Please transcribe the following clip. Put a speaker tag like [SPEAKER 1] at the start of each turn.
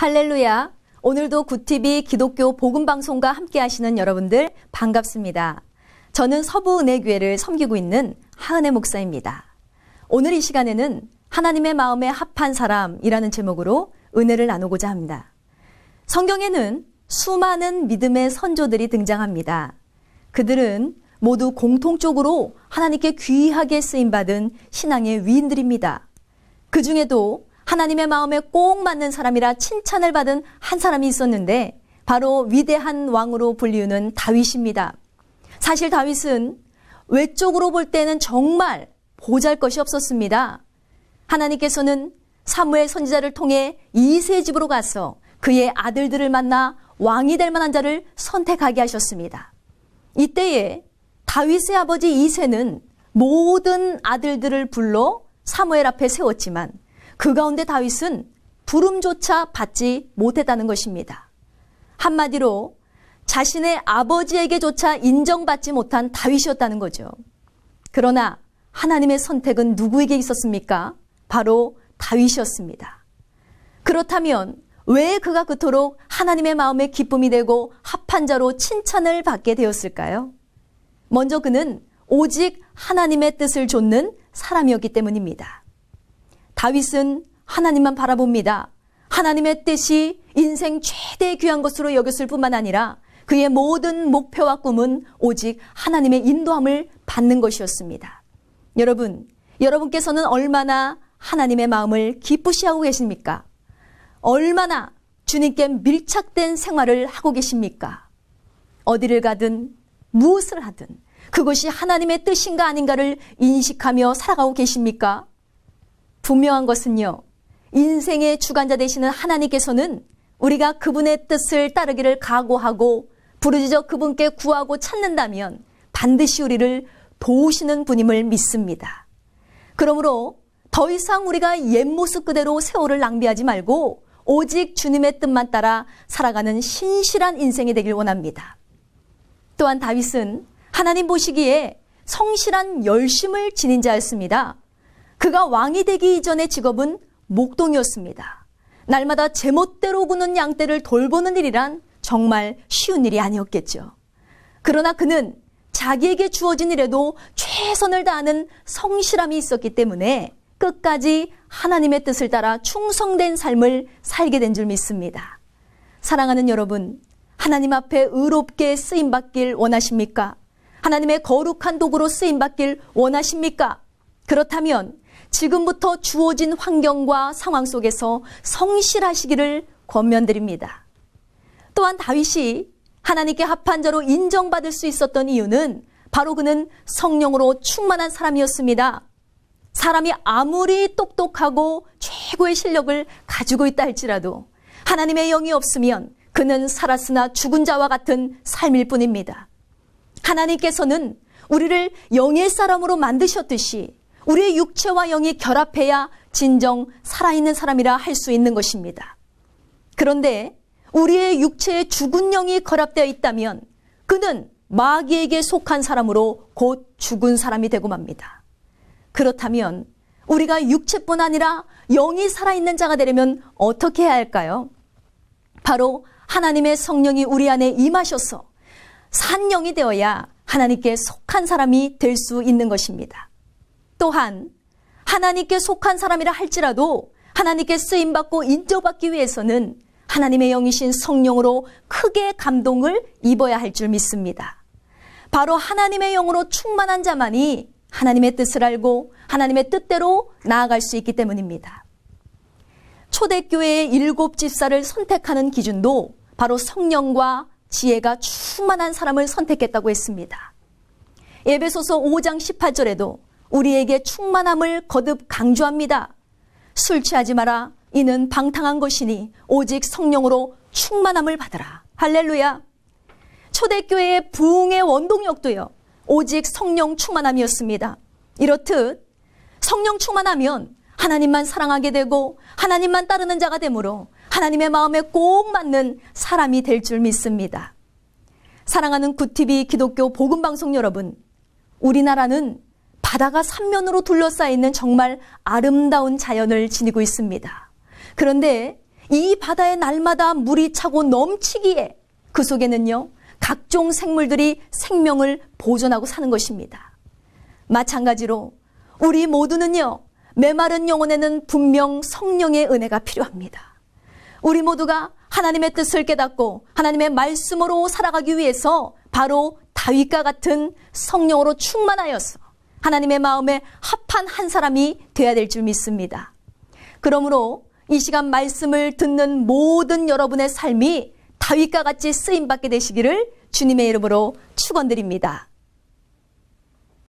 [SPEAKER 1] 할렐루야! 오늘도 굿TV 기독교 복음방송과 함께 하시는 여러분들 반갑습니다. 저는 서부은혜교회를 섬기고 있는 하은혜 목사입니다. 오늘 이 시간에는 하나님의 마음에 합한 사람이라는 제목으로 은혜를 나누고자 합니다. 성경에는 수많은 믿음의 선조들이 등장합니다. 그들은 모두 공통적으로 하나님께 귀하게 쓰임받은 신앙의 위인들입니다. 그 중에도 하나님의 마음에 꼭 맞는 사람이라 칭찬을 받은 한 사람이 있었는데 바로 위대한 왕으로 불리우는 다윗입니다. 사실 다윗은 외적으로 볼 때는 정말 보잘것이 없었습니다. 하나님께서는 사무엘 선지자를 통해 이새의 집으로 가서 그의 아들들을 만나 왕이 될 만한 자를 선택하게 하셨습니다. 이때에 다윗의 아버지 이새는 모든 아들들을 불러 사무엘 앞에 세웠지만 그 가운데 다윗은 부름조차 받지 못했다는 것입니다. 한마디로 자신의 아버지에게조차 인정받지 못한 다윗이었다는 거죠. 그러나 하나님의 선택은 누구에게 있었습니까? 바로 다윗이었습니다. 그렇다면 왜 그가 그토록 하나님의 마음에 기쁨이 되고 합한 자로 칭찬을 받게 되었을까요? 먼저 그는 오직 하나님의 뜻을 좇는 사람이었기 때문입니다. 다윗은 하나님만 바라봅니다. 하나님의 뜻이 인생 최대 귀한 것으로 여겼을 뿐만 아니라 그의 모든 목표와 꿈은 오직 하나님의 인도함을 받는 것이었습니다. 여러분께서는 얼마나 하나님의 마음을 기쁘시하고 계십니까? 얼마나 주님께 밀착된 생활을 하고 계십니까? 어디를 가든 무엇을 하든 그것이 하나님의 뜻인가 아닌가를 인식하며 살아가고 계십니까? 분명한 것은요, 인생의 주관자 되시는 하나님께서는 우리가 그분의 뜻을 따르기를 각오하고 부르짖어 그분께 구하고 찾는다면 반드시 우리를 도우시는 분임을 믿습니다. 그러므로 더 이상 우리가 옛 모습 그대로 세월을 낭비하지 말고 오직 주님의 뜻만 따라 살아가는 신실한 인생이 되길 원합니다. 또한 다윗은 하나님 보시기에 성실한 열심을 지닌 자였습니다. 그가 왕이 되기 이전의 직업은 목동이었습니다. 날마다 제멋대로 구는 양떼를 돌보는 일이란 정말 쉬운 일이 아니었겠죠. 그러나 그는 자기에게 주어진 일에도 최선을 다하는 성실함이 있었기 때문에 끝까지 하나님의 뜻을 따라 충성된 삶을 살게 된 줄 믿습니다. 사랑하는 여러분, 하나님 앞에 의롭게 쓰임받길 원하십니까? 하나님의 거룩한 도구로 쓰임받길 원하십니까? 그렇다면 지금부터 주어진 환경과 상황 속에서 성실하시기를 권면드립니다. 또한 다윗이 하나님께 합한 자로 인정받을 수 있었던 이유는 바로 그는 성령으로 충만한 사람이었습니다. 사람이 아무리 똑똑하고 최고의 실력을 가지고 있다 할지라도 하나님의 영이 없으면 그는 살았으나 죽은 자와 같은 삶일 뿐입니다. 하나님께서는 우리를 영의 사람으로 만드셨듯이 우리의 육체와 영이 결합해야 진정 살아있는 사람이라 할 수 있는 것입니다. 그런데 우리의 육체에 죽은 영이 결합되어 있다면 그는 마귀에게 속한 사람으로 곧 죽은 사람이 되고 맙니다. 그렇다면 우리가 육체뿐 아니라 영이 살아있는 자가 되려면 어떻게 해야 할까요? 바로 하나님의 성령이 우리 안에 임하셔서 산 영이 되어야 하나님께 속한 사람이 될 수 있는 것입니다. 또한 하나님께 속한 사람이라 할지라도 하나님께 쓰임받고 인정받기 위해서는 하나님의 영이신 성령으로 크게 감동을 입어야 할 줄 믿습니다. 바로 하나님의 영으로 충만한 자만이 하나님의 뜻을 알고 하나님의 뜻대로 나아갈 수 있기 때문입니다. 초대교회의 7 집사를 선택하는 기준도 바로 성령과 지혜가 충만한 사람을 선택했다고 했습니다. 에베소서 5장 18절에도 우리에게 충만함을 거듭 강조합니다. 술 취하지 마라. 이는 방탕한 것이니 오직 성령으로 충만함을 받으라. 할렐루야. 초대교회의 부흥의 원동력도요, 오직 성령 충만함이었습니다. 이렇듯 성령 충만하면 하나님만 사랑하게 되고 하나님만 따르는 자가 되므로 하나님의 마음에 꼭 맞는 사람이 될 줄 믿습니다. 사랑하는 굿TV 기독교 복음방송 여러분, 우리나라는 바다가 삼면으로 둘러싸여 있는 정말 아름다운 자연을 지니고 있습니다. 그런데 이 바다에 날마다 물이 차고 넘치기에 그 속에는요, 각종 생물들이 생명을 보존하고 사는 것입니다. 마찬가지로 우리 모두는요, 메마른 영혼에는 분명 성령의 은혜가 필요합니다. 우리 모두가 하나님의 뜻을 깨닫고 하나님의 말씀으로 살아가기 위해서 바로 다윗과 같은 성령으로 충만하여서 하나님의 마음에 합한 한 사람이 되어야 될 줄 믿습니다. 그러므로 이 시간 말씀을 듣는 모든 여러분의 삶이 다윗과 같이 쓰임받게 되시기를 주님의 이름으로 축원드립니다.